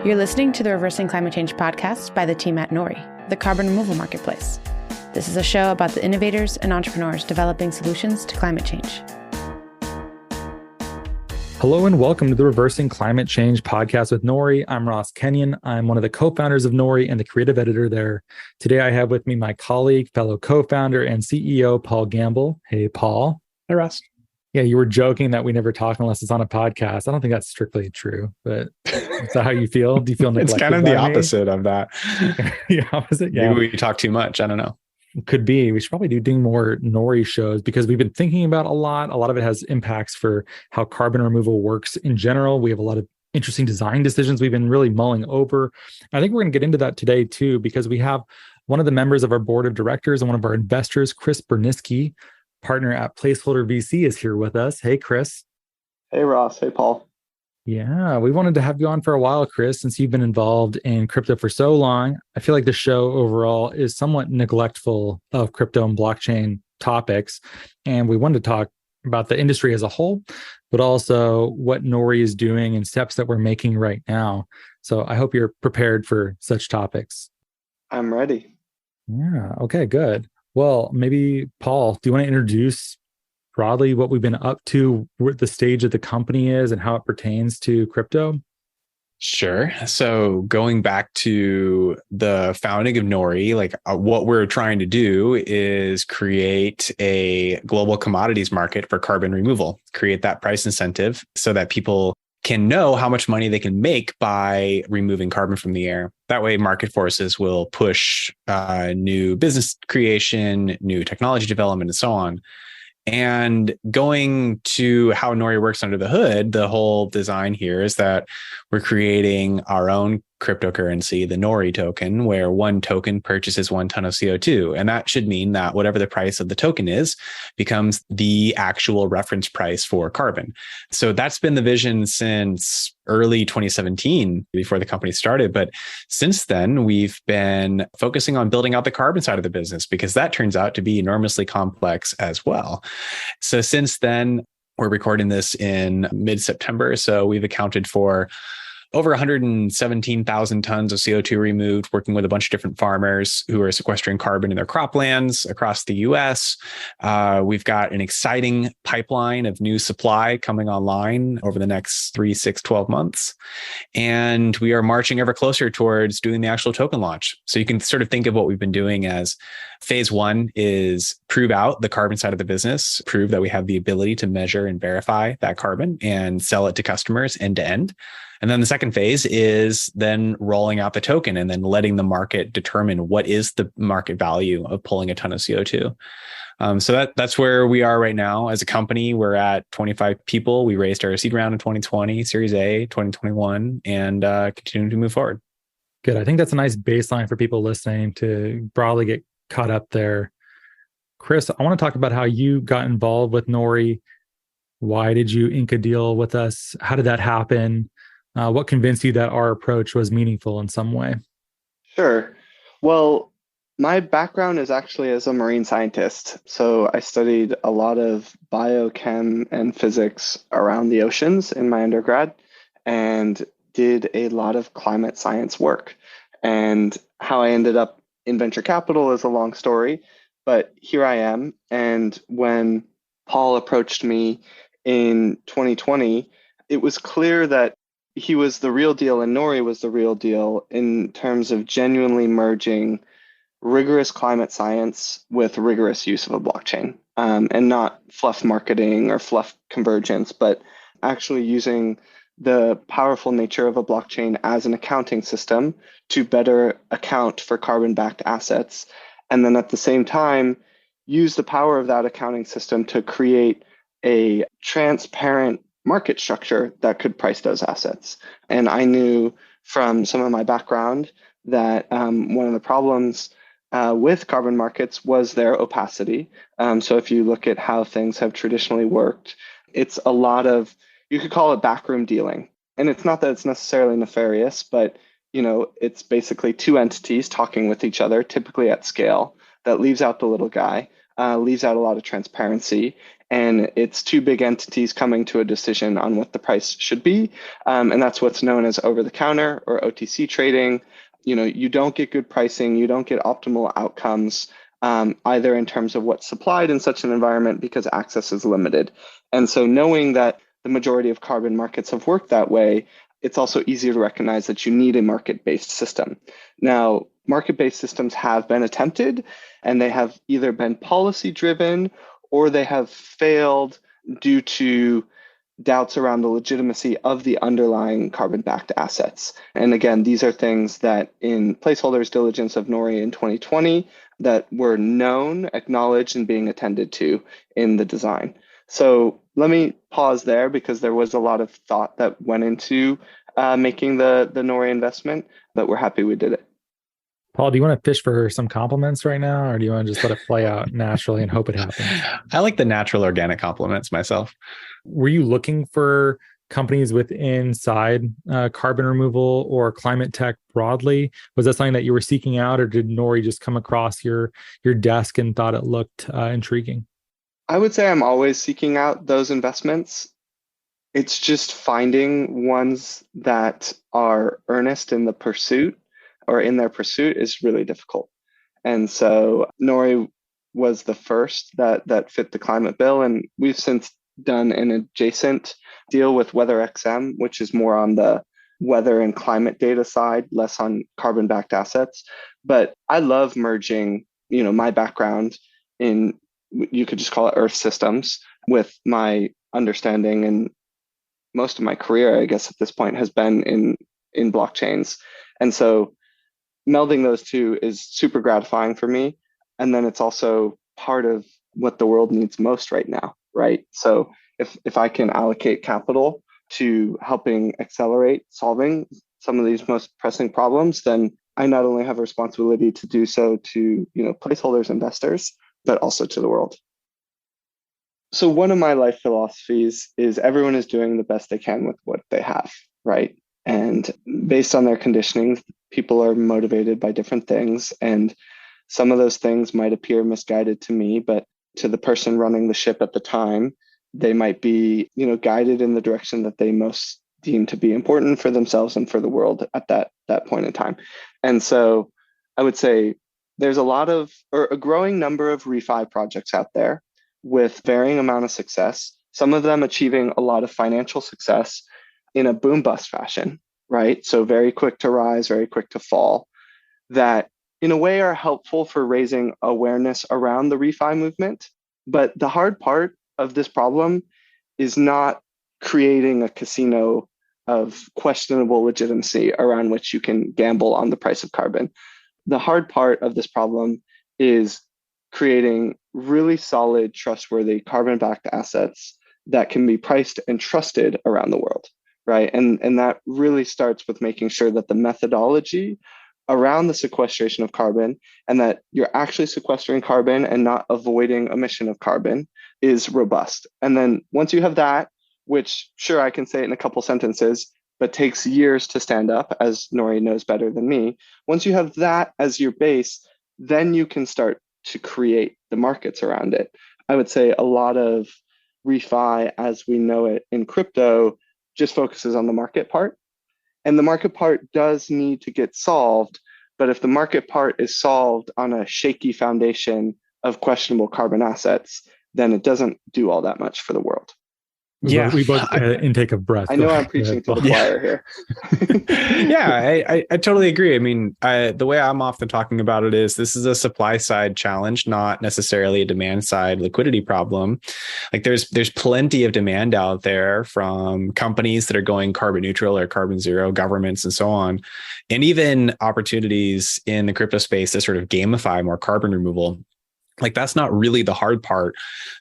You're listening to the Reversing Climate Change podcast by the team at Nori, the carbon removal marketplace. This is a show about the innovators and entrepreneurs developing solutions to climate change. Hello and welcome to the Reversing Climate Change podcast with Nori. I'm Ross Kenyon. I'm one of the co-founders of Nori and the creative editor there. Today I have with me my colleague, fellow co-founder and CEO, Paul Gambill. Hey, Paul. Hey, Ross. Yeah, you were joking that we never talk unless it's on a podcast. I don't think that's strictly true, but is that how you feel? Do you feel neglected? It's kind of the opposite of that. The opposite? Yeah. Maybe we talk too much. I don't know. Could be. We should probably do more Nori shows because we've been thinking about a lot. A lot of it has impacts for how carbon removal works in general. We have a lot of interesting design decisions we've been really mulling over. I think we're going to get into that today too, because we have one of the members of our board of directors and one of our investors, Chris Burniske, partner at Placeholder VC, is here with us. Hey, Chris. Hey, Ross. Hey, Paul. Yeah, we wanted to have you on for a while, Chris, since you've been involved in crypto for so long. I feel like the show overall is somewhat neglectful of crypto and blockchain topics. And we wanted to talk about the industry as a whole, but also what Nori is doing and steps that we're making right now. So I hope you're prepared for such topics. I'm ready. Yeah, okay, good. Well, maybe, Paul, do you want to introduce broadly what we've been up to, what the stage of the company is, and how it pertains to crypto? Sure. So going back to the founding of Nori, what we're trying to do is create a global commodities market for carbon removal, create that price incentive so that people can know how much money they can make by removing carbon from the air. That way, market forces will push new business creation, new technology development, and so on. And going to how Nori works under the hood, the whole design here is that we're creating our own cryptocurrency, the Nori token, where one token purchases 1 ton of CO2. And that should mean that whatever the price of the token is becomes the actual reference price for carbon. So that's been the vision since early 2017, before the company started. But since then, we've been focusing on building out the carbon side of the business because that turns out to be enormously complex as well. So since then, we're recording this in mid-September. So we've accounted for over 117,000 tons of CO2 removed, working with a bunch of different farmers who are sequestering carbon in their croplands across the US. We've got an exciting pipeline of new supply coming online over the next 3, 6, 12 months. And we are marching ever closer towards doing the actual token launch. So you can sort of think of what we've been doing as phase 1 is prove out the carbon side of the business, prove that we have the ability to measure and verify that carbon and sell it to customers end to end. And then the second phase is then rolling out the token and then letting the market determine what is the market value of pulling a ton of CO2. So that's where we are right now. As a company, we're at 25 people. We raised our seed round in 2020, Series A, 2021, and continuing to move forward. Good. I think that's a nice baseline for people listening to broadly get caught up there. Chris, I want to talk about how you got involved with Nori. Why did you ink a deal with us? How did that happen? What convinced you that our approach was meaningful in some way? Sure. Well, my background is actually as a marine scientist. So I studied a lot of biochem and physics around the oceans in my undergrad and did a lot of climate science work. And how I ended up in venture capital is a long story, but here I am. And when Paul approached me in 2020, it was clear that he was the real deal and Nori was the real deal in terms of genuinely merging rigorous climate science with rigorous use of a blockchain, and not fluff marketing or fluff convergence, but actually using the powerful nature of a blockchain as an accounting system to better account for carbon-backed assets. And then at the same time, use the power of that accounting system to create a transparent market structure that could price those assets. And I knew from some of my background that one of the problems with carbon markets was their opacity. So if you look at how things have traditionally worked, it's a lot of, you could call it backroom dealing. And it's not that it's necessarily nefarious, but it's basically two entities talking with each other, typically at scale, that leaves out the little guy, leaves out a lot of transparency. and it's two big entities coming to a decision on what the price should be. And that's what's known as over-the-counter or OTC trading. You don't get good pricing, you don't get optimal outcomes, either in terms of what's supplied in such an environment because access is limited. And so knowing that the majority of carbon markets have worked that way, it's also easier to recognize that you need a market-based system. Now, market-based systems have been attempted, and they have either been policy-driven or they have failed due to doubts around the legitimacy of the underlying carbon-backed assets. And again, these are things that in Placeholder's diligence of Nori in 2020 that were known, acknowledged, and being attended to in the design. So let me pause there because there was a lot of thought that went into making the Nori investment, but we're happy we did it. Paul, do you want to fish for some compliments right now, or do you want to just let it play out naturally and hope it happens? I like the natural organic compliments myself. Were you looking for companies inside carbon removal or climate tech broadly? Was that something that you were seeking out, or did Nori just come across your desk and thought it looked intriguing? I would say I'm always seeking out those investments. It's just finding ones that are earnest in the pursuit or in their pursuit is really difficult. And so Nori was the first that fit the climate bill. And we've since done an adjacent deal with WeatherXM, which is more on the weather and climate data side, less on carbon-backed assets. But I love merging, my background in, you could just call it Earth systems, with my understanding, and most of my career, I guess at this point, has been in blockchains. And so melding those two is super gratifying for me. And then it's also part of what the world needs most right now, right? So if I can allocate capital to helping accelerate solving some of these most pressing problems, then I not only have a responsibility to do so to, Placeholders, investors, but also to the world. So one of my life philosophies is everyone is doing the best they can with what they have, right? And based on their conditioning, people are motivated by different things. And some of those things might appear misguided to me, but to the person running the ship at the time, they might be, guided in the direction that they most deem to be important for themselves and for the world at that point in time. And so I would say there's a growing number of refi projects out there with varying amount of success, some of them achieving a lot of financial success in a boom bust fashion, right? So very quick to rise, very quick to fall, that in a way are helpful for raising awareness around the refi movement. But the hard part of this problem is not creating a casino of questionable legitimacy around which you can gamble on the price of carbon. The hard part of this problem is creating really solid, trustworthy carbon-backed assets that can be priced and trusted around the world, right? And that really starts with making sure that the methodology around the sequestration of carbon, and that you're actually sequestering carbon and not avoiding emission of carbon, is robust. And then once you have that, which sure, I can say it in a couple sentences, but takes years to stand up, as Nori knows better than me. Once you have that as your base, then you can start to create the markets around it. I would say a lot of refi, as we know it in crypto, just focuses on the market part. And the market part does need to get solved. But if the market part is solved on a shaky foundation of questionable carbon assets, then it doesn't do all that much for the world. We both intake of breath. I know I'm preaching to the choir here. Yeah, I totally agree. I mean, the way I'm often talking about it is this is a supply side challenge, not necessarily a demand side liquidity problem. Like there's plenty of demand out there from companies that are going carbon neutral or carbon zero, governments and so on, and even opportunities in the crypto space to sort of gamify more carbon removal. Like that's not really the hard part.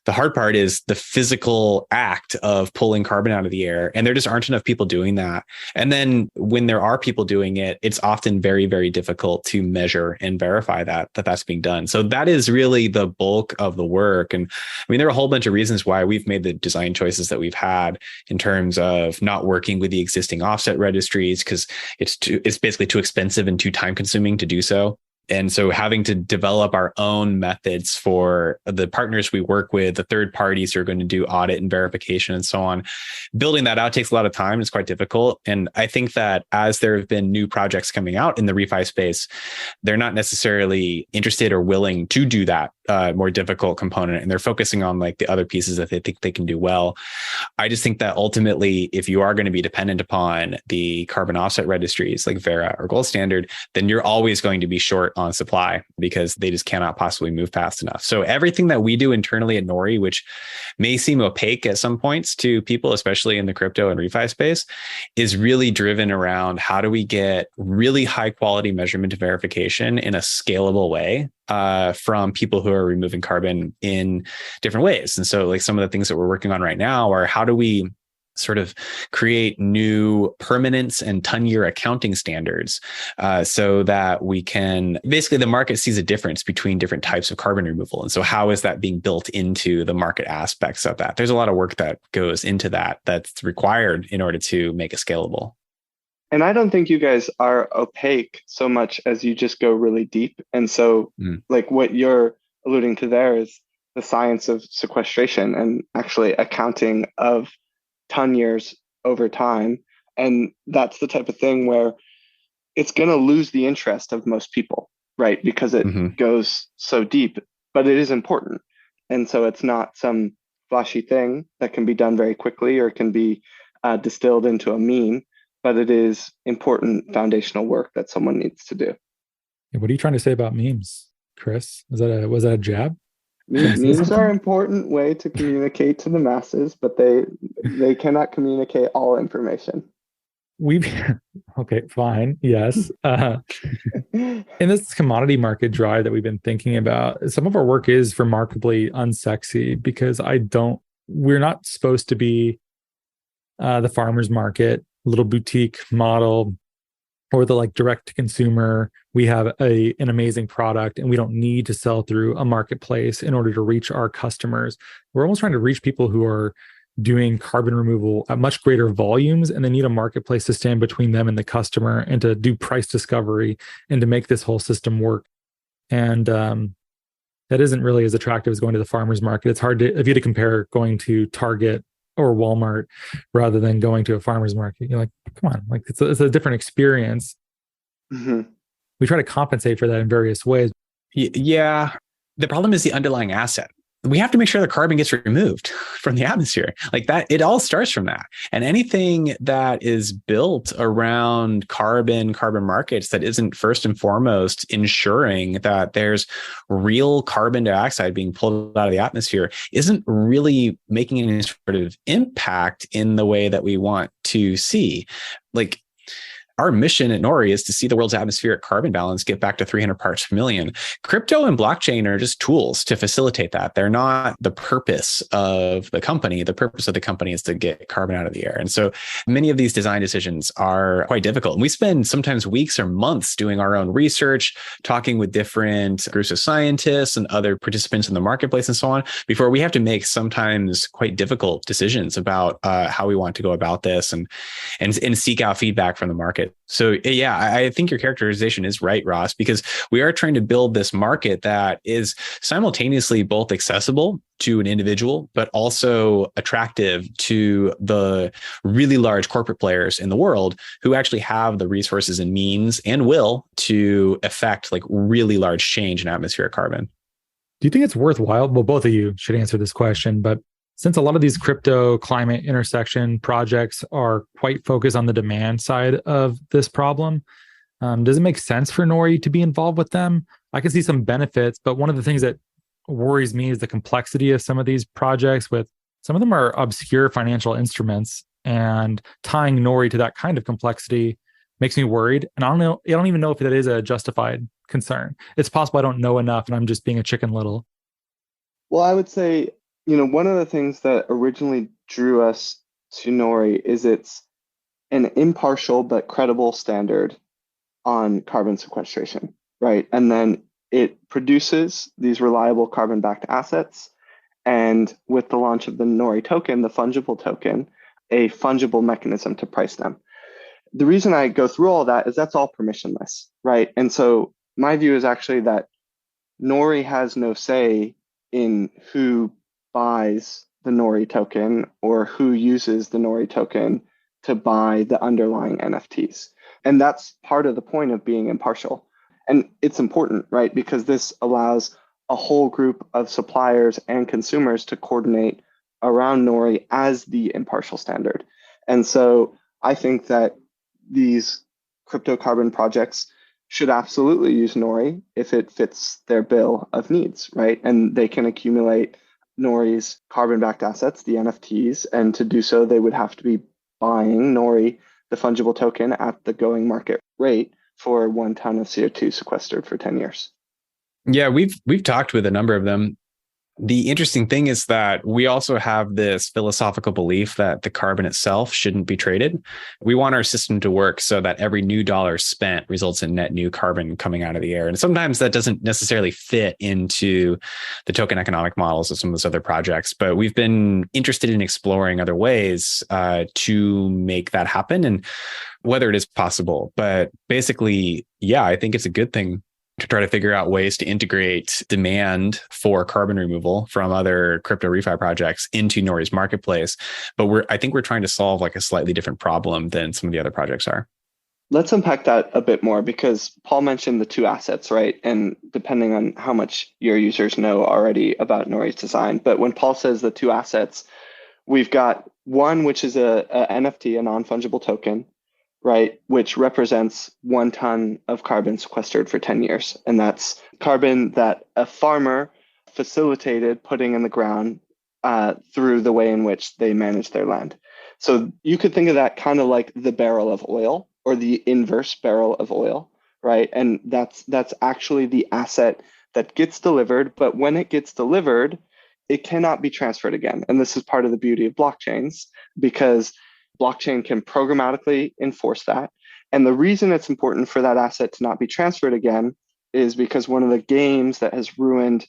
The hard part is the physical act of pulling carbon out of the air. And there just aren't enough people doing that. And then when there are people doing it, it's often very, very difficult to measure and verify that that's being done. So that is really the bulk of the work. And I mean, there are a whole bunch of reasons why we've made the design choices that we've had in terms of not working with the existing offset registries, because it's basically too expensive and too time consuming to do so. And so having to develop our own methods for the partners we work with, the third parties who are going to do audit and verification and so on, building that out takes a lot of time. It's quite difficult. And I think that as there have been new projects coming out in the refi space, they're not necessarily interested or willing to do that more difficult component. And they're focusing on like the other pieces that they think they can do well. I just think that ultimately, if you are going to be dependent upon the carbon offset registries like Verra or Gold Standard, then you're always going to be short on supply because they just cannot possibly move fast enough. So everything that we do internally at Nori, which may seem opaque at some points to people, especially in the crypto and refi space, is really driven around how do we get really high quality measurement and verification in a scalable way from people who are removing carbon in different ways. And so like some of the things that we're working on right now are how do we sort of create new permanence and ton-year accounting standards so that we can, basically the market sees a difference between different types of carbon removal. And so how is that being built into the market aspects of that? There's a lot of work that goes into that that's required in order to make it scalable. And I don't think you guys are opaque so much as you just go really deep. And so like what you're alluding to there is the science of sequestration and actually accounting of ton years over time. And that's the type of thing where it's going to lose the interest of most people, right? Because it goes so deep, but it is important. And so it's not some flashy thing that can be done very quickly or can be distilled into a meme, but it is important foundational work that someone needs to do. What are you trying to say about memes, Chris? Was that a jab? Memes are an important way to communicate to the masses, but they cannot communicate all information. Okay, fine. Yes. In this commodity market drive that we've been thinking about, some of our work is remarkably unsexy because we're not supposed to be the farmer's market, little boutique model, or the like direct to consumer. We have an amazing product and we don't need to sell through a marketplace in order to reach our customers. We're almost trying to reach people who are doing carbon removal at much greater volumes, and they need a marketplace to stand between them and the customer and to do price discovery and to make this whole system work. And that isn't really as attractive as going to the farmer's market. It's hard to, if you had to compare going to Target or Walmart rather than going to a farmer's market, you're like, come on, like it's a different experience. We try to compensate for that in various ways. Yeah. The problem is the underlying asset. We have to make sure the carbon gets removed from the atmosphere. Like that, it all starts from that. And anything that is built around carbon markets that isn't first and foremost ensuring that there's real carbon dioxide being pulled out of the atmosphere isn't really making any sort of impact in the way that we want to see. Like, our mission at Nori is to see the world's atmospheric carbon balance get back to 300 parts per million. Crypto and blockchain are just tools to facilitate that. They're not the purpose of the company. The purpose of the company is to get carbon out of the air. And so many of these design decisions are quite difficult. And we spend sometimes weeks or months doing our own research, talking with different groups of scientists and other participants in the marketplace and so on, before we have to make sometimes quite difficult decisions about how we want to go about this and seek out feedback from the market. So yeah, I think your characterization is right, Ross, because we are trying to build this market that is simultaneously both accessible to an individual, but also attractive to the really large corporate players in the world who actually have the resources and means and will to affect like really large change in atmospheric carbon. Do you think it's worthwhile? Well, both of you should answer this question, but since a lot of these crypto climate intersection projects are quite focused on the demand side of this problem, does it make sense for Nori to be involved with them? I can see some benefits, but one of the things that worries me is the complexity of some of these projects. With some of them are obscure financial instruments, and tying Nori to that kind of complexity makes me worried. And I don't even know if that is a justified concern. It's possible I don't know enough and I'm just being a chicken little. Well, I would say, one of the things that originally drew us to Nori is it's an impartial but credible standard on carbon sequestration, right? And then it produces these reliable carbon-backed assets. And with the launch of the Nori token, the fungible token, a fungible mechanism to price them. The reason I go through all that is that's all permissionless, right? And so my view is actually that Nori has no say in who buys the Nori token or who uses the Nori token to buy the underlying NFTs. And that's part of the point of being impartial. And it's important, right? Because this allows a whole group of suppliers and consumers to coordinate around Nori as the impartial standard. And so I think that these crypto carbon projects should absolutely use Nori if it fits their bill of needs, right? And they can accumulate Nori's carbon-backed assets, the NFTs, and to do so, they would have to be buying Nori, the fungible token, at the going market rate for 1 ton of CO2 sequestered for 10 years. Yeah, we've talked with a number of them. The interesting thing is that we also have this philosophical belief that the carbon itself shouldn't be traded. We want our system to work so that every new dollar spent results in net new carbon coming out of the air. And sometimes that doesn't necessarily fit into the token economic models of some of those other projects. But we've been interested in exploring other ways to make that happen and whether it is possible. But basically, yeah, I think it's a good thing to try to figure out ways to integrate demand for carbon removal from other crypto refi projects into Nori's marketplace. But I think we're trying to solve like a slightly different problem than some of the other projects are. Let's unpack that a bit more because Paul mentioned the 2 assets, right? And depending on how much your users know already about Nori's design, but when Paul says the 2 assets, we've got one, which is a NFT, a non-fungible token, right, which represents 1 ton of carbon sequestered for 10 years. And that's carbon that a farmer facilitated putting in the ground through the way in which they manage their land. So you could think of that kind of like the barrel of oil or the inverse barrel of oil, right? And that's actually the asset that gets delivered. But when it gets delivered, it cannot be transferred again. And this is part of the beauty of blockchains because blockchain can programmatically enforce that. And the reason it's important for that asset to not be transferred again is because one of the games that has ruined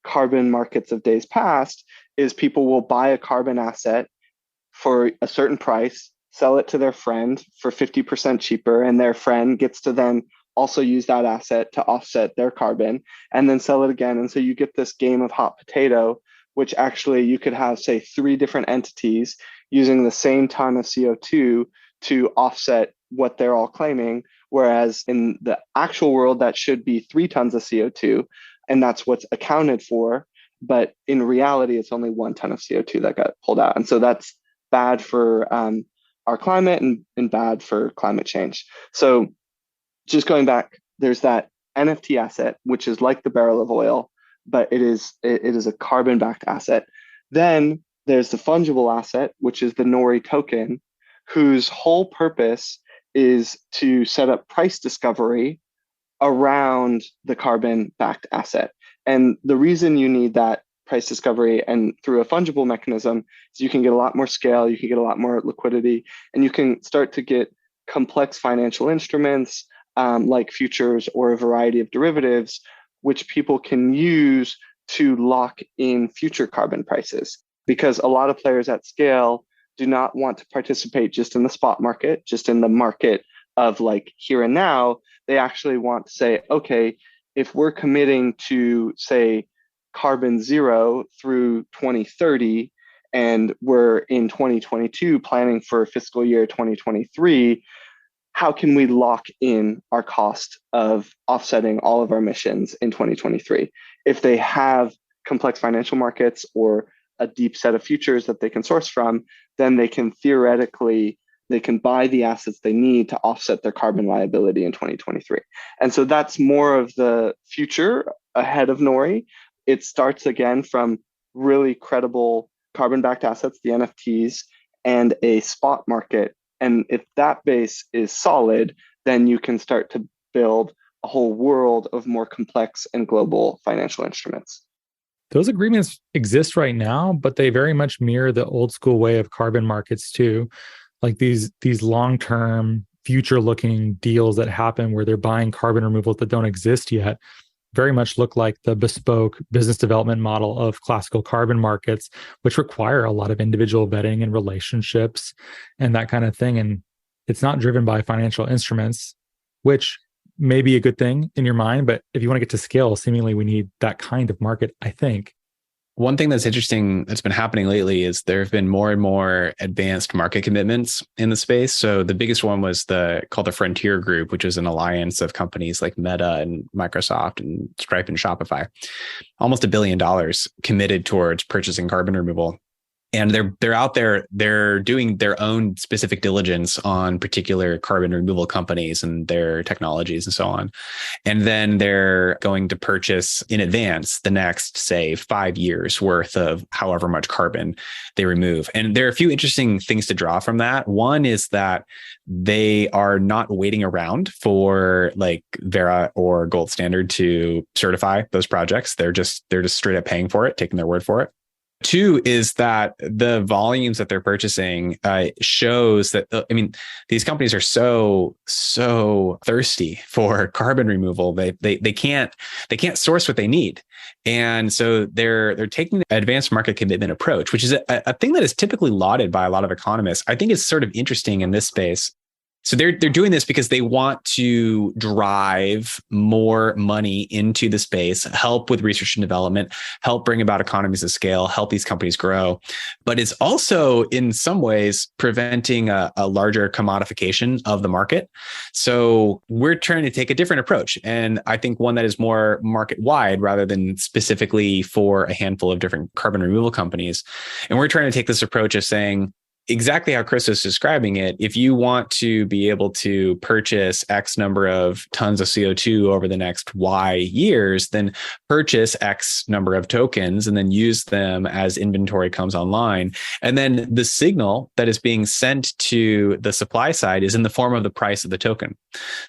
carbon markets of days past is people will buy a carbon asset for a certain price, sell it to their friend for 50% cheaper, and their friend gets to then also use that asset to offset their carbon and then sell it again. And so you get this game of hot potato, which actually you could have, say, 3 different entities using the same ton of CO2 to offset what they're all claiming. Whereas in the actual world, that should be 3 tons of CO2, and that's what's accounted for. But in reality, it's only 1 ton of CO2 that got pulled out. And so that's bad for our climate and bad for climate change. So just going back, there's that NFT asset, which is like the barrel of oil, but it is a carbon-backed asset. Then there's the fungible asset, which is the Nori token, whose whole purpose is to set up price discovery around the carbon-backed asset. And the reason you need that price discovery and through a fungible mechanism is you can get a lot more scale, you can get a lot more liquidity, and you can start to get complex financial instruments like futures or a variety of derivatives, which people can use to lock in future carbon prices. Because a lot of players at scale do not want to participate just in the spot market, just in the market of like here and now. They actually want to say, okay, if we're committing to, say, carbon zero through 2030, and we're in 2022 planning for fiscal year 2023, how can we lock in our cost of offsetting all of our emissions in 2023? If they have complex financial markets or a deep set of futures that they can source from, then they can theoretically, they can buy the assets they need to offset their carbon liability in 2023. And so that's more of the future ahead of Nori. It starts again from really credible carbon-backed assets, the NFTs, and a spot market. And if that base is solid, then you can start to build a whole world of more complex and global financial instruments. Those agreements exist right now, but they very much mirror the old school way of carbon markets too. Like these long-term, future-looking deals that happen where they're buying carbon removals that don't exist yet very much look like the bespoke business development model of classical carbon markets, which require a lot of individual vetting and relationships and that kind of thing. And it's not driven by financial instruments, which may be a good thing in your mind, but if you want to get to scale, seemingly we need that kind of market, I think. One thing that's interesting that's been happening lately is there have been more and more advanced market commitments in the space. So the biggest one was called the Frontier Group, which is an alliance of companies like Meta and Microsoft and Stripe and Shopify. Almost $1 billion committed towards purchasing carbon removal. And they're out there, they're doing their own specific diligence on particular carbon removal companies and their technologies and so on. And then they're going to purchase in advance the next, say, 5 years worth of however much carbon they remove. And there are a few interesting things to draw from that. One is that they are not waiting around for like Verra or Gold Standard to certify those projects. They're just straight up paying for it, taking their word for it. Two is that the volumes that they're purchasing shows that, these companies are so thirsty for carbon removal. They can't source what they need. And so they're taking the advanced market commitment approach, which is a thing that is typically lauded by a lot of economists. I think it's sort of interesting in this space. So they're doing this because they want to drive more money into the space, help with research and development, help bring about economies of scale, help these companies grow. But it's also in some ways preventing a larger commodification of the market. So we're trying to take a different approach. And I think one that is more market wide rather than specifically for a handful of different carbon removal companies. And we're trying to take this approach of saying, exactly how Chris is describing it, if you want to be able to purchase X number of tons of CO2 over the next Y years, then purchase X number of tokens and then use them as inventory comes online. And then the signal that is being sent to the supply side is in the form of the price of the token.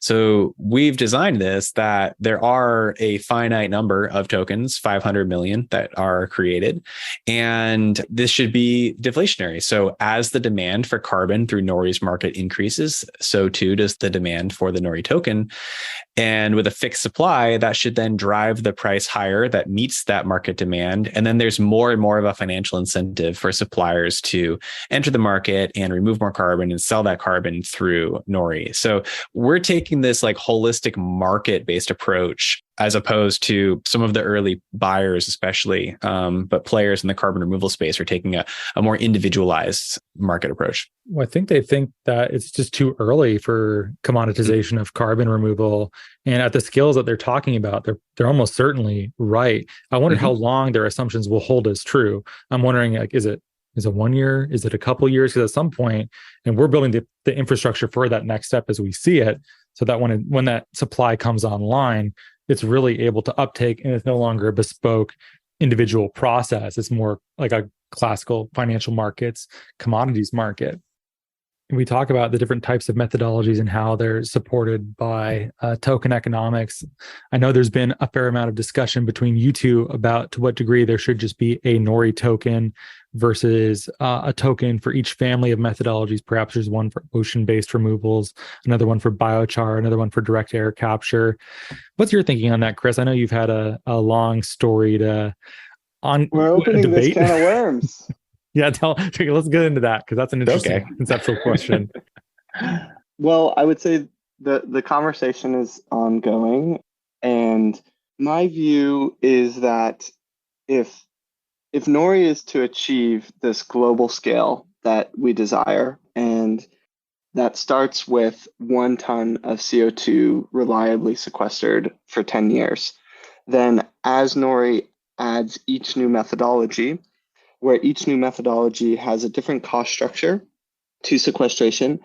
So we've designed this that there are a finite number of tokens, 500 million, that are created. And this should be deflationary. So as the demand for carbon through Nori's market increases, so too does the demand for the Nori token. And with a fixed supply, that should then drive the price higher that meets that market demand. And then there's more and more of a financial incentive for suppliers to enter the market and remove more carbon and sell that carbon through Nori. So we're taking this like holistic market-based approach as opposed to some of the early buyers, especially, but players in the carbon removal space are taking a more individualized market approach. Well, I think they think that it's just too early for commoditization of carbon removal. And at the scales that they're talking about, they're almost certainly right. I wonder how long their assumptions will hold as true. I'm wondering, like, is it 1 year? Is it a couple years? Because at some point, and we're building the infrastructure for that next step as we see it, so that when that supply comes online, it's really able to uptake and it's no longer a bespoke individual process. It's more like a classical financial markets, commodities market. And we talk about the different types of methodologies and how they're supported by token economics. I know there's been a fair amount of discussion between you two about to what degree there should just be a Nori token versus a token for each family of methodologies. Perhaps there's one for ocean-based removals, another one for biochar, another one for direct air capture. What's your thinking on that, Chris? I know you've had a long storied We're opening debate. This can of worms. Yeah, let's get into that because that's an interesting conceptual question. Well, I would say the conversation is ongoing, and my view is that if Nori is to achieve this global scale that we desire, and that starts with 1 ton of CO2 reliably sequestered for 10 years, then as Nori adds each new methodology, where each new methodology has a different cost structure to sequestration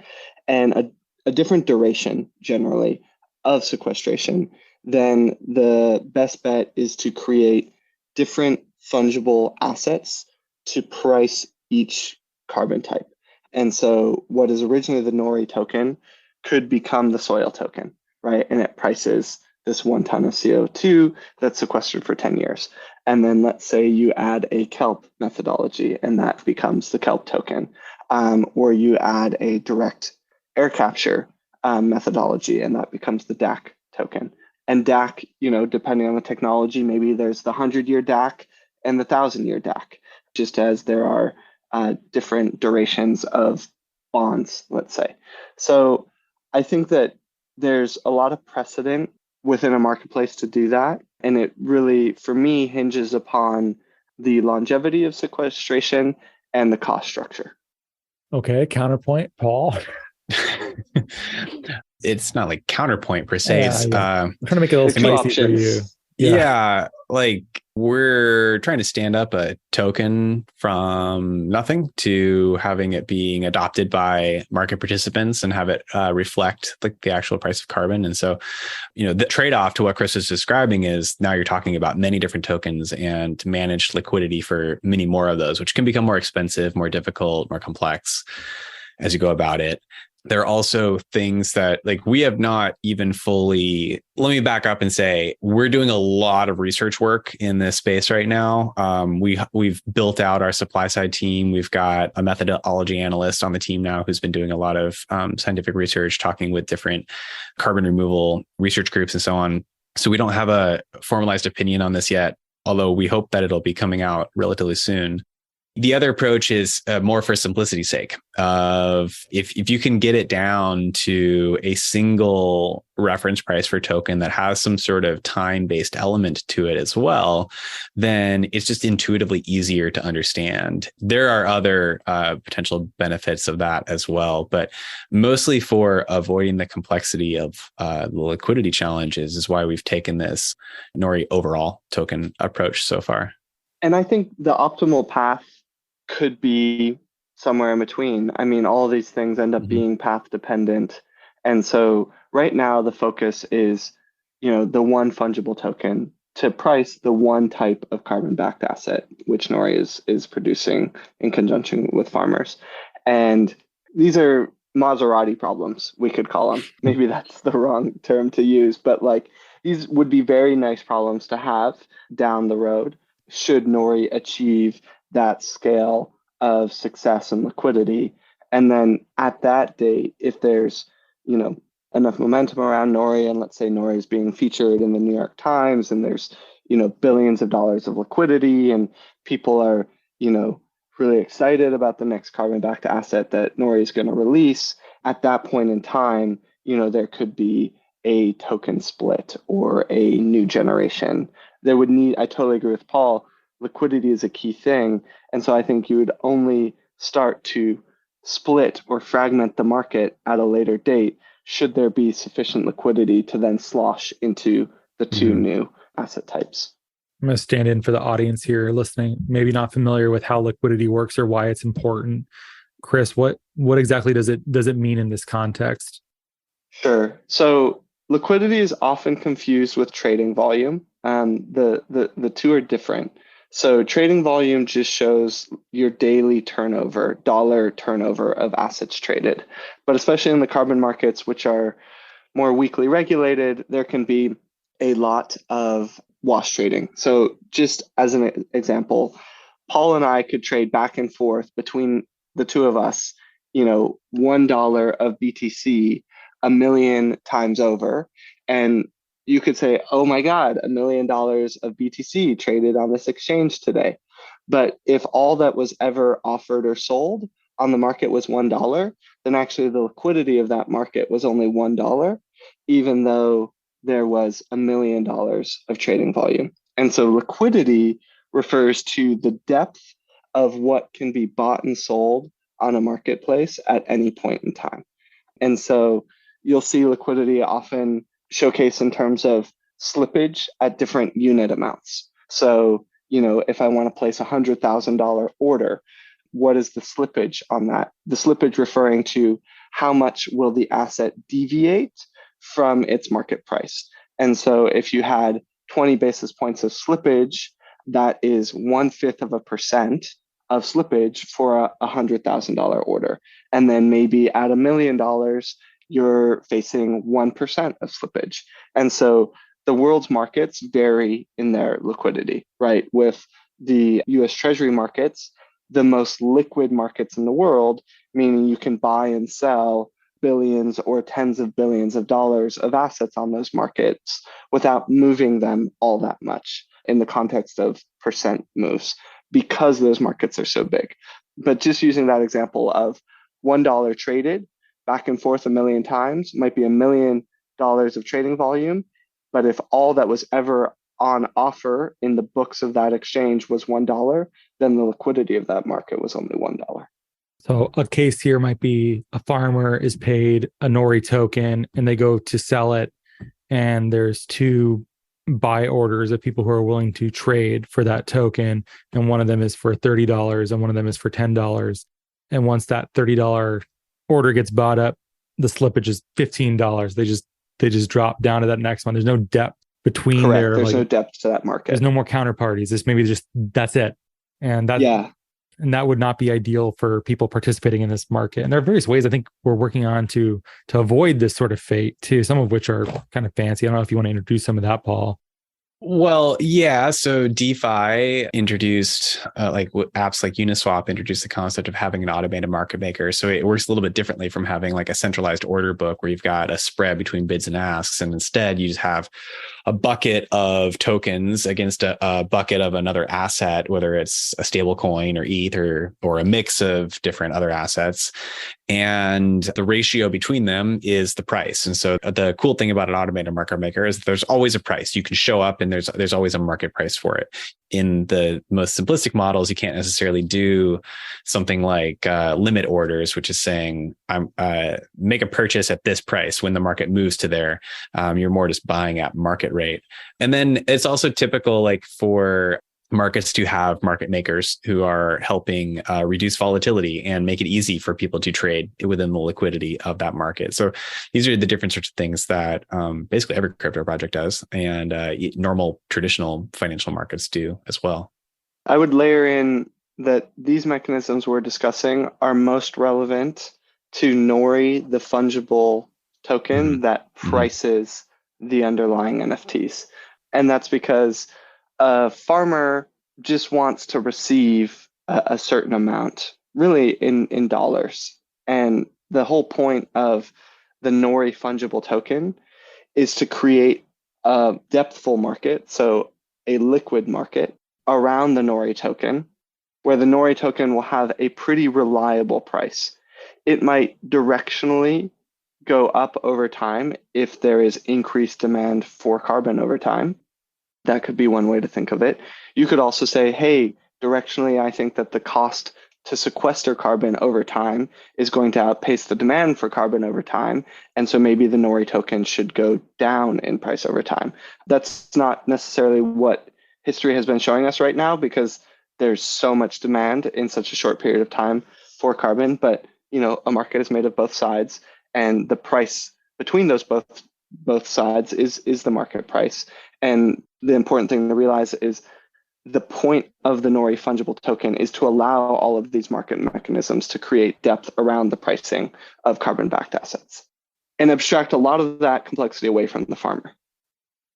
and a different duration generally of sequestration, then the best bet is to create different fungible assets to price each carbon type. And so what is originally the Nori token could become the soil token, right? And it prices this 1 ton of CO2 that's sequestered for 10 years. And then let's say you add a kelp methodology and that becomes the kelp token, or you add a direct air capture methodology and that becomes the DAC token. And DAC, depending on the technology, maybe there's the 100-year DAC and the 1,000-year DAC, just as there are different durations of bonds, let's say. So I think that there's a lot of precedent within a marketplace to do that. And it really, for me, hinges upon the longevity of sequestration and the cost structure. Okay, counterpoint, Paul. It's not like counterpoint per se. Yeah. I'm trying to make it a little spicy for you. Yeah, like we're trying to stand up a token from nothing to having it being adopted by market participants and have it reflect like the actual price of carbon. And so, the trade-off to what Chris is describing is now you're talking about many different tokens and managed liquidity for many more of those, which can become more expensive, more difficult, more complex as you go about it. There are also things that like we have not even fully, let me back up and say, we're doing a lot of research work in this space right now. We've built out our supply side team. We've got a methodology analyst on the team now who's been doing a lot of scientific research, talking with different carbon removal research groups and so on. So we don't have a formalized opinion on this yet, although we hope that it'll be coming out relatively soon. The other approach is more for simplicity's sake of if you can get it down to a single reference price for token that has some sort of time-based element to it as well, then it's just intuitively easier to understand. There are other potential benefits of that as well, but mostly for avoiding the complexity of the liquidity challenges is why we've taken this Nori overall token approach so far. And I think the optimal path could be somewhere in between. I mean, all of these things end up being path dependent. And so right now the focus is, the one fungible token to price the one type of carbon backed asset, which Nori is producing in conjunction with farmers. And these are Maserati problems, we could call them. Maybe that's the wrong term to use, but like these would be very nice problems to have down the road should Nori achieve that scale of success and liquidity. And then at that date, if there's, enough momentum around Nori, and let's say Nori is being featured in the New York Times and there's, billions of dollars of liquidity and people are, really excited about the next carbon backed asset that Nori is going to release, at that point in time, there could be a token split or a new generation. I totally agree with Paul, liquidity is a key thing. And so I think you would only start to split or fragment the market at a later date should there be sufficient liquidity to then slosh into the two new asset types. I'm going to stand in for the audience here listening, maybe not familiar with how liquidity works or why it's important. Chris, what exactly does it mean in this context? Sure. So liquidity is often confused with trading volume. The two are different. So trading volume just shows your daily turnover, dollar turnover of assets traded. But especially in the carbon markets, which are more weakly regulated, there can be a lot of wash trading. So just as an example, Paul and I could trade back and forth between the two of us, $1 of BTC a million times over. And you could say, oh my God, $1 million of BTC traded on this exchange today. But if all that was ever offered or sold on the market was $1, then actually the liquidity of that market was only $1, even though there was $1 million of trading volume. And so liquidity refers to the depth of what can be bought and sold on a marketplace at any point in time. And so you'll see liquidity often showcase in terms of slippage at different unit amounts. So, if I want to place a $100,000 order, what is the slippage on that? The slippage referring to how much will the asset deviate from its market price. And so if you had 20 basis points of slippage, that is 1/5% of slippage for a $100,000 order. And then maybe at $1 million, you're facing 1% of slippage. And so the world's markets vary in their liquidity, right? With the US Treasury markets, the most liquid markets in the world, meaning you can buy and sell billions or tens of billions of dollars of assets on those markets without moving them all that much in the context of percent moves because those markets are so big. But just using that example of $1 traded back and forth 1 million times might be $1 million dollars of trading volume. But if all that was ever on offer in the books of that exchange was $1, then the liquidity of that market was only $1. So a case here might be a farmer is paid a Nori token and they go to sell it, and there's two buy orders of people who are willing to trade for that token, and one of them is for $30 and one of them is for $10. And once that $30 order gets bought up, the slippage is $15. They just drop down to that next one. There's no depth between Correct. There's no depth to that market. There's no more counterparties. It's maybe just that's it. And that would not be ideal for people participating in this market. And there are various ways I think we're working on to avoid this sort of fate too, some of which are kind of fancy. I don't know if you want to introduce some of that, Paul. Well, yeah. So DeFi introduced, apps like Uniswap introduced the concept of having an automated market maker. So it works a little bit differently from having like a centralized order book where you've got a spread between bids and asks. And instead you just have a bucket of tokens against a bucket of another asset, whether it's a stable coin or ETH or a mix of different other assets. And the ratio between them is the price. And so the cool thing about an automated market maker is there's always a price. You can show up and there's always a market price for it. In the most simplistic models, you can't necessarily do something like limit orders, which is saying make a purchase at this price when the market moves to there. You're more just buying at market rate. And then it's also typical like for markets to have market makers who are helping reduce volatility and make it easy for people to trade within the liquidity of that market. So these are the different sorts of things that basically every crypto project does, and normal traditional financial markets do as well. I would layer in that these mechanisms we're discussing are most relevant to Nori, the fungible token that prices the underlying NFTs. And that's because a farmer just wants to receive a certain amount, really in dollars. And the whole point of the Nori fungible token is to create a depthful market, so a liquid market around the Nori token, where the Nori token will have a pretty reliable price. It might directionally go up over time if there is increased demand for carbon over time. That could be one way to think of it. You could also say, hey, directionally, I think that the cost to sequester carbon over time is going to outpace the demand for carbon over time. And so maybe the Nori token should go down in price over time. That's not necessarily what history has been showing us right now, because there's so much demand in such a short period of time for carbon. But, a market is made of both sides, and the price between those both sides is the market price. And the important thing to realize is the point of the Nori fungible token is to allow all of these market mechanisms to create depth around the pricing of carbon-backed assets and abstract a lot of that complexity away from the farmer.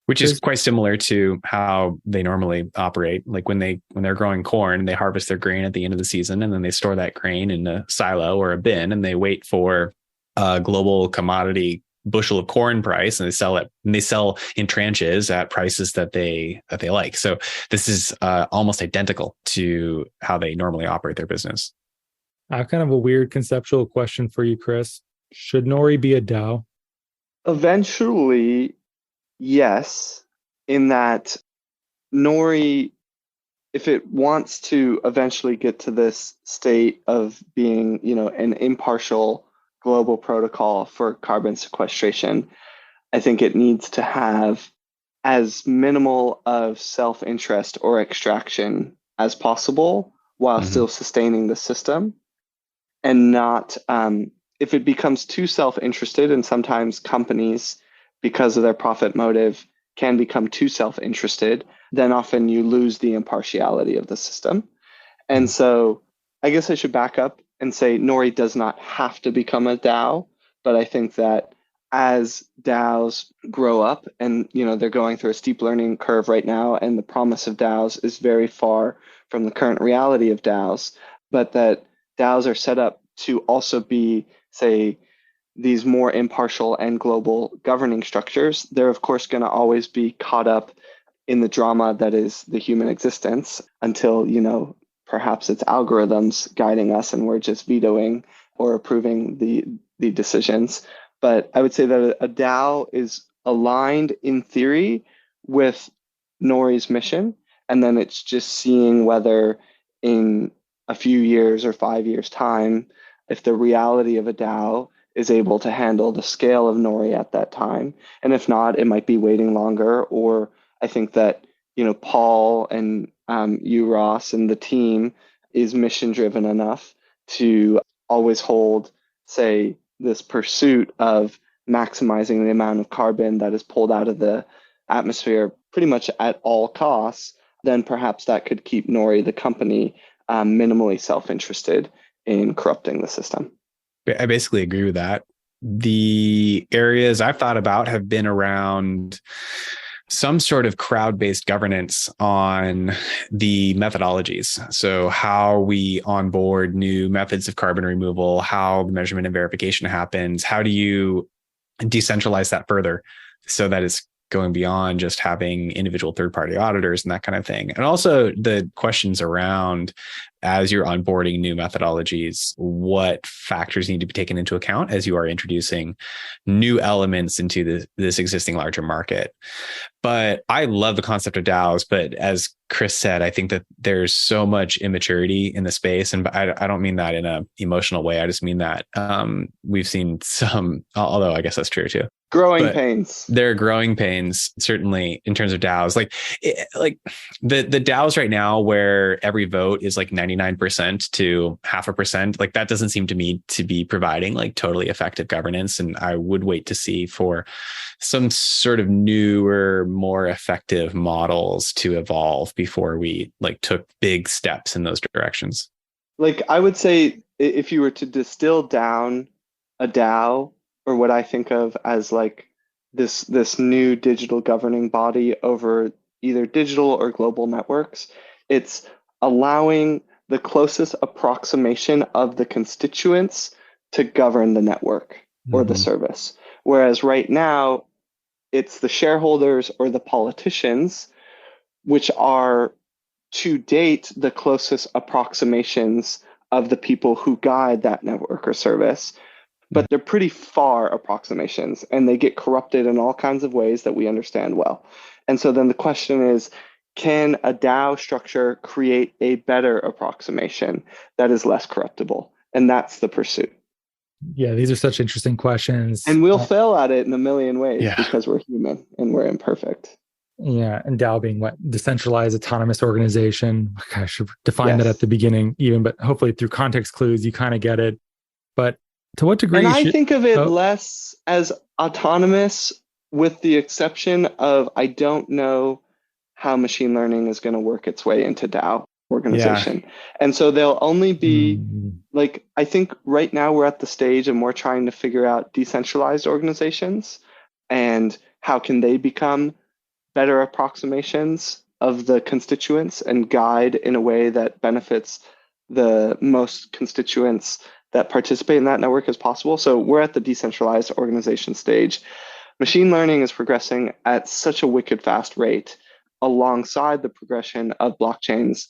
Which is quite similar to how they normally operate. Like when they're growing corn, they harvest their grain at the end of the season, and then they store that grain in a silo or a bin, and they wait for a global commodity bushel of corn price, and they sell in tranches at prices that they like. So this is almost identical to how they normally operate their business. I have kind of a weird conceptual question for you, Chris. Should Nori be a DAO? Eventually, yes, in that Nori, if it wants to eventually get to this state of being, an impartial global protocol for carbon sequestration, I think it needs to have as minimal of self-interest or extraction as possible while still sustaining the system, and not, if it becomes too self-interested, and sometimes companies, because of their profit motive, can become too self-interested, then often you lose the impartiality of the system. And so I guess I should back up and say Nori does not have to become a DAO, but I think that as DAOs grow up, and they're going through a steep learning curve right now, and the promise of DAOs is very far from the current reality of DAOs, but that DAOs are set up to also be, say, these more impartial and global governing structures. They're of course going to always be caught up in the drama that is the human existence until, perhaps it's algorithms guiding us and we're just vetoing or approving the decisions. But I would say that a DAO is aligned in theory with Nori's mission. And then it's just seeing whether in a few years or 5 years' time, if the reality of a DAO is able to handle the scale of Nori at that time. And if not, it might be waiting longer. Or I think that, Paul and you, Ross, and the team is mission driven enough to always hold, say, this pursuit of maximizing the amount of carbon that is pulled out of the atmosphere pretty much at all costs, then perhaps that could keep Nori, the company, minimally self-interested in corrupting the system. I basically agree with that. The areas I've thought about have been around some sort of crowd-based governance on the methodologies. So how we onboard new methods of carbon removal, how the measurement and verification happens, how do you decentralize that further so that it's going beyond just having individual third-party auditors and that kind of thing. And also the questions around, as you're onboarding new methodologies, what factors need to be taken into account as you are introducing new elements into this existing larger market. But I love the concept of DAOs, but as Chris said, I think that there's so much immaturity in the space. And I don't mean that in an emotional way. I just mean that we've seen some, although I guess that's true too. Growing pains. There are growing pains, certainly, in terms of DAOs. Like the DAOs right now, where every vote is like 99% to 0.5%, like that doesn't seem to me to be providing like totally effective governance. And I would wait to see for some sort of newer, more effective models to evolve before we like took big steps in those directions. Like I would say, if you were to distill down a DAO, or what I think of as like this new digital governing body over either digital or global networks, it's allowing the closest approximation of the constituents to govern the network or the service. Whereas right now, it's the shareholders or the politicians, which are to date the closest approximations of the people who guide that network or service. But they're pretty far approximations, and they get corrupted in all kinds of ways that we understand well. And so then the question is, can a DAO structure create a better approximation that is less corruptible? And that's the pursuit. Yeah, these are such interesting questions. And we'll fail at it in a million ways because we're human and we're imperfect. Yeah, and DAO being what? Decentralized autonomous organization. I should define that at the beginning even, but hopefully through context clues, you kind of get it. But to what degree? And I think of it less as autonomous, with the exception of I don't know how machine learning is going to work its way into DAO organization. Yeah. And so they'll only be like, I think right now we're at the stage and we're trying to figure out decentralized organizations and how can they become better approximations of the constituents and guide in a way that benefits the most constituents that participate in that network as possible. So we're at the decentralized organization stage. Machine learning is progressing at such a wicked fast rate alongside the progression of blockchains.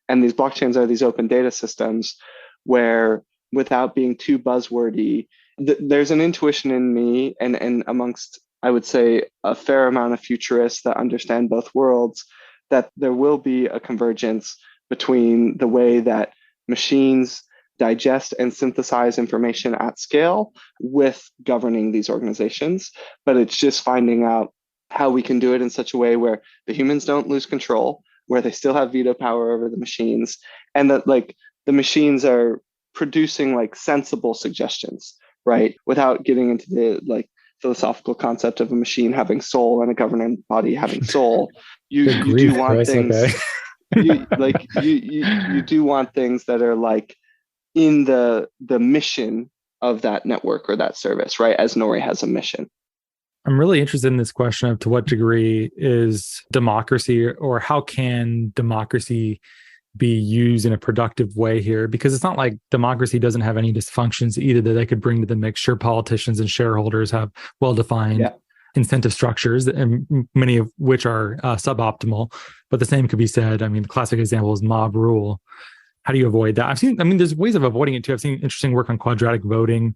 And these blockchains are these open data systems where, without being too buzzwordy, there's an intuition in me and amongst, I would say, a fair amount of futurists that understand both worlds, that there will be a convergence between the way that machines digest and synthesize information at scale with governing these organizations. But it's just finding out how we can do it in such a way where the humans don't lose control, where they still have veto power over the machines, and that like the machines are producing like sensible suggestions, right? Without getting into the like philosophical concept of a machine having soul and a governing body having soul. You do want things. Okay. you do want things that are like in the mission of that network or that service, right? As Nori has a mission. I'm really interested in this question of to what degree is democracy, or how can democracy be used in a productive way here? Because it's not like democracy doesn't have any dysfunctions either that they could bring to the mix. Sure, politicians and shareholders have well-defined incentive structures, and many of which are suboptimal. But the same could be said. I mean, the classic example is mob rule. how do you avoid that? There's ways of avoiding it too. I've seen interesting work on quadratic voting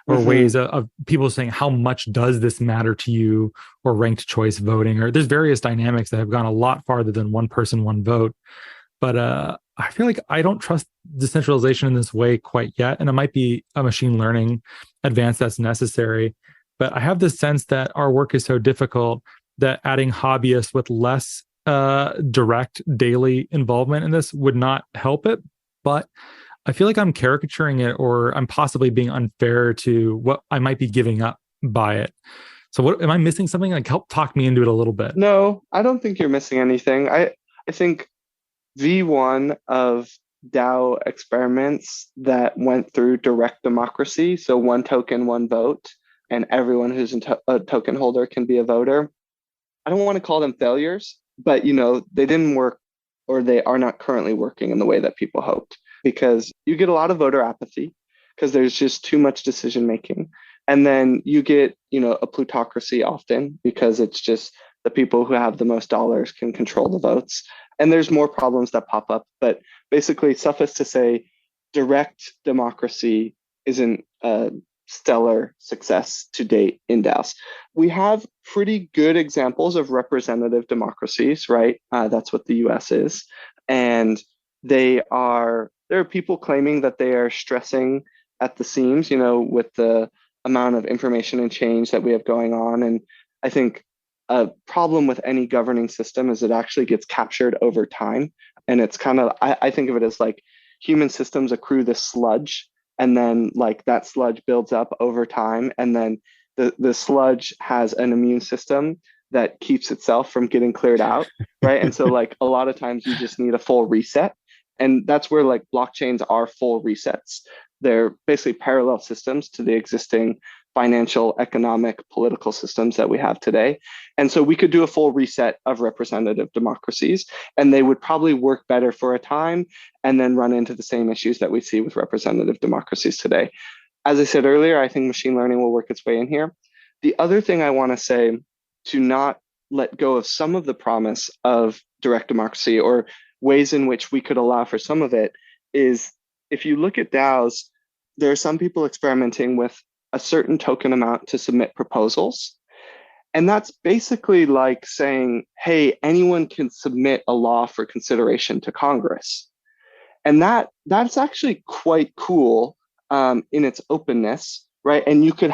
or ways of people saying, how much does this matter to you, or ranked choice voting, or there's various dynamics that have gone a lot farther than one person, one vote. But I feel like I don't trust decentralization in this way quite yet. And it might be a machine learning advance that's necessary. But I have this sense that our work is so difficult that adding hobbyists with less direct daily involvement in this would not help it. But I feel like I'm caricaturing it, or I'm possibly being unfair to what I might be giving up by it. So what am I missing something? Like, help talk me into it a little bit. No, I don't think you're missing anything. I think V1 of DAO experiments that went through direct democracy, so one token, one vote, and everyone who's a token holder can be a voter. I don't want to call them failures, but they didn't work, or they are not currently working in the way that people hoped, because you get a lot of voter apathy because there's just too much decision making. And then you get, a plutocracy often because it's just the people who have the most dollars can control the votes. And there's more problems that pop up. But basically, suffice to say, direct democracy isn't a stellar success to date in DAOs. We have pretty good examples of representative democracies, right? That's what the US is. And there are people claiming that they are stressing at the seams, with the amount of information and change that we have going on. And I think a problem with any governing system is it actually gets captured over time. And it's kind of, I think of it as like human systems accrue this sludge, and then like that sludge builds up over time. And then the sludge has an immune system that keeps itself from getting cleared out, right? And so like a lot of times you just need a full reset. And that's where like blockchains are full resets. They're basically parallel systems to the existing financial, economic, political systems that we have today. And so we could do a full reset of representative democracies, and they would probably work better for a time and then run into the same issues that we see with representative democracies today. As I said earlier, I think machine learning will work its way in here. The other thing I want to say, to not let go of some of the promise of direct democracy, or ways in which we could allow for some of it, is if you look at DAOs, there are some people experimenting with a certain token amount to submit proposals. And that's basically like saying, hey, anyone can submit a law for consideration to Congress. And that's actually quite cool in its openness, right? And you could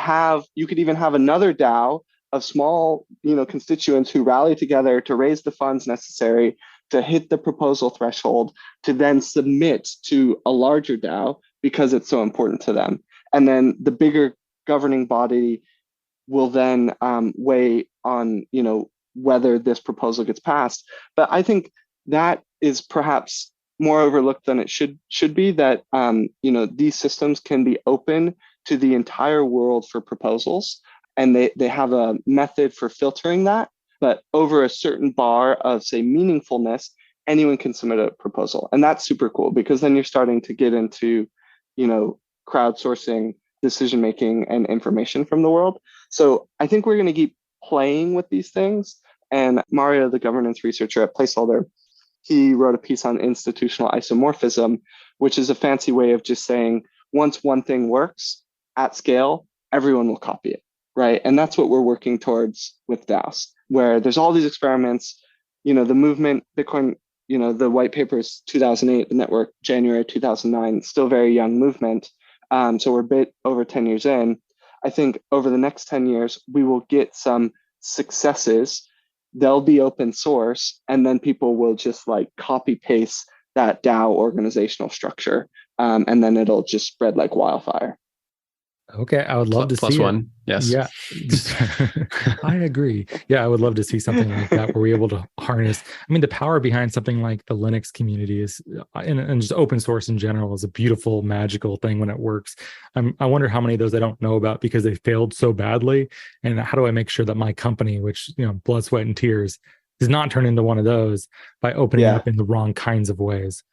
even have another DAO of small, constituents who rally together to raise the funds necessary to hit the proposal threshold to then submit to a larger DAO because it's so important to them. And then the bigger governing body will then weigh on, whether this proposal gets passed. But I think that is perhaps more overlooked than it should be, that, these systems can be open to the entire world for proposals. And they have a method for filtering that. But over a certain bar of, say, meaningfulness, anyone can submit a proposal. And that's super cool, because then you're starting to get into, crowdsourcing decision-making and information from the world. So I think we're going to keep playing with these things. And Mario, the governance researcher at Placeholder, he wrote a piece on institutional isomorphism, which is a fancy way of just saying, once one thing works at scale, everyone will copy it, right? And that's what we're working towards with DAOs, where there's all these experiments, the movement, Bitcoin, the white paper is 2008, the network, January 2009, still very young movement. So we're a bit over 10 years in. I think over the next 10 years, we will get some successes. They'll be open source, and then people will just like copy paste that DAO organizational structure. And then it'll just spread like wildfire. Okay, I would love to plus see one. it. Yes. Yeah, I agree. Yeah, I would love to see something like that where we're able to harness. The power behind something like the Linux community is, and just open source in general, is a beautiful, magical thing when it works. I wonder how many of those I don't know about because they failed so badly. And how do I make sure that my company, which blood, sweat, and tears, does not turn into one of those by opening up in the wrong kinds of ways?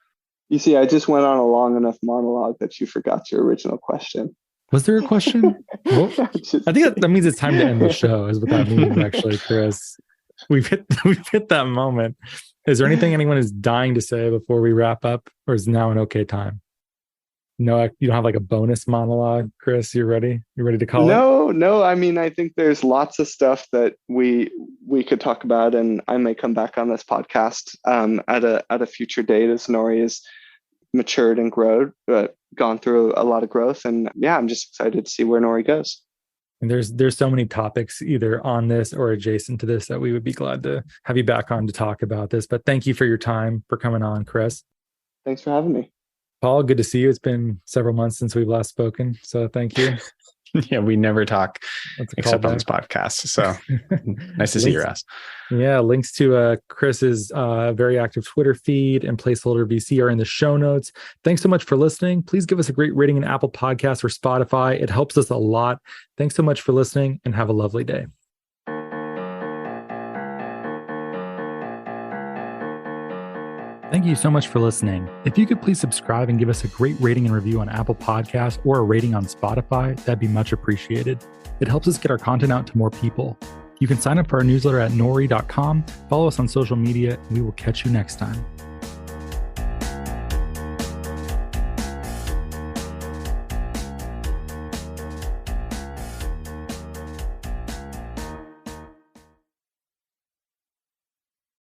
You see, I just went on a long enough monologue that you forgot your original question. Was there a question? Well, I think that means it's time to end the show, is what that means, actually, Chris. We've hit that moment. Is there anything anyone is dying to say before we wrap up, or is now an okay time? No, you don't have like a bonus monologue, Chris? You ready? You ready to call it? No. I mean, I think there's lots of stuff that we could talk about, and I may come back on this podcast at a future date as Nori is matured and gone through a lot of growth. And yeah, I'm just excited to see where Nori goes. And there's so many topics either on this or adjacent to this that we would be glad to have you back on to talk about this. But thank you for your time for coming on, Chris. Thanks for having me. Paul, good to see you. It's been several months since we've last spoken. So thank you. Yeah, we never talk except on this podcast. So nice to see your ass. Yeah, links to Chris's very active Twitter feed and Placeholder VC are in the show notes. Thanks so much for listening. Please give us a great rating in Apple Podcasts or Spotify. It helps us a lot. Thanks so much for listening and have a lovely day. Thank you so much for listening. If you could please subscribe and give us a great rating and review on Apple Podcasts or a rating on Spotify, that'd be much appreciated. It helps us get our content out to more people. You can sign up for our newsletter at nori.com, follow us on social media, and we will catch you next time.